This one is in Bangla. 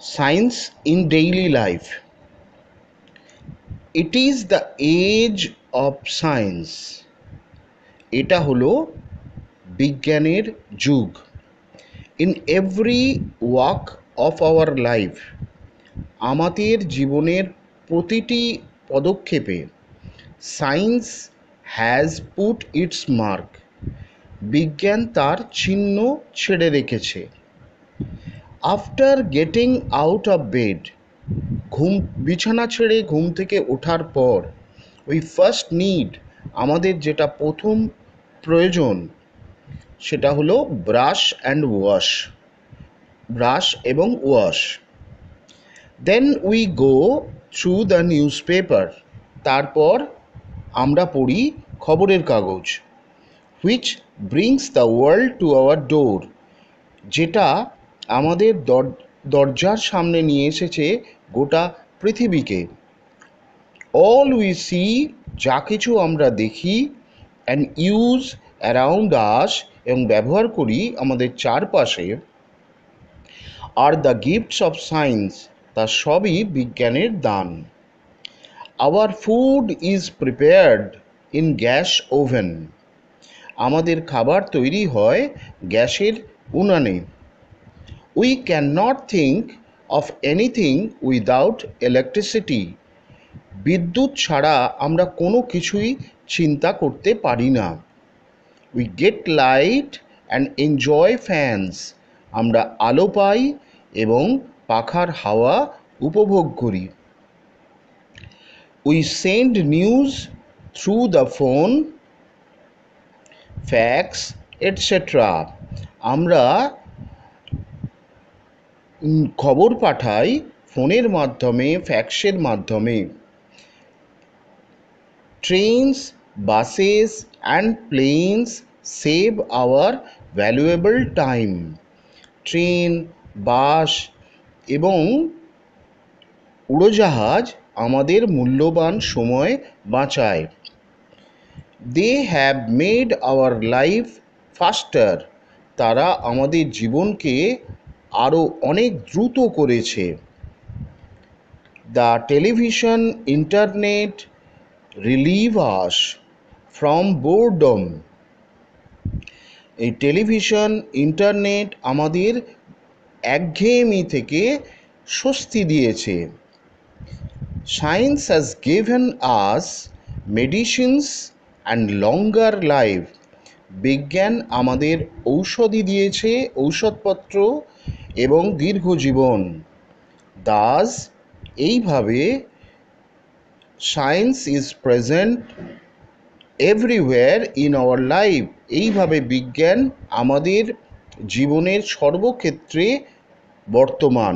Science in daily life. It is the age of science. এটা হলো বিজ্ঞানের যুগ। In every walk of our life, আমাদের জীবনের প্রতিটি পদক্ষেপে science has put it's mark. বিজ্ঞান তার চিহ্ন ছেড়ে রেখেছে। After getting out of bed, বিছানা ছেড়ে ঘুম থেকে ওঠার পর উই ফার্স্ট নিড, আমাদের যেটা প্রথম প্রয়োজন সেটা হলো ব্রাশ এবং wash. Then we go through the newspaper, তারপর আমরা পড়ি খবরের কাগজ। Which brings the world to our door, যেটা আমাদের দরজার সামনে নিয়ে এসেছে গোটা পৃথিবীকে। অল উই সি, যা কিছু আমরা দেখি, অ্যান্ড ইউজ অ্যারাউন্ড আস, এবং ব্যবহার করি আমাদের চারপাশে, আর দ্য গিফটস অফ সায়েন্স, তা সবই বিজ্ঞানের দান। Our food is prepared in gas oven, আমাদের খাবার তৈরি হয় গ্যাসের উনানে। We can not think of anything without electricity, বিদ্যুৎ ছাড়া আমরা কোনো কিছুই চিন্তা করতে পারি না। We get light and enjoy fans, আমরা আলো পাই এবং পাখার হাওয়া উপভোগ করি। We send news through the phone, fax etcetera, আমরা খবর পাঠাই ফোনের মাধ্যমে, ফ্যাক্সের মাধ্যমে। Trains, buses and planes save our valuable time, train, bus এবং উড়োজাহাজ আমাদের মূল্যবান সময় বাঁচায়। They have made our life faster, তারা আমাদের জীবনকে আরও অনেক দ্রুত করেছে। The television, internet relieve us from boredom, এই টেলিভিশন, ইন্টারনেট আমাদের একঘেয়েমি থেকে স্বস্তি দিয়েছে। Science has given us medicines and longer life, বিজ্ঞান আমাদের ঔষধি দিয়েছে, ঔষধপত্র এবং দীর্ঘ জীবন। দাস, এইভাবে science is present everywhere in our life, এইভাবে বিজ্ঞান আমাদের জীবনের সর্বক্ষেত্রে বর্তমান।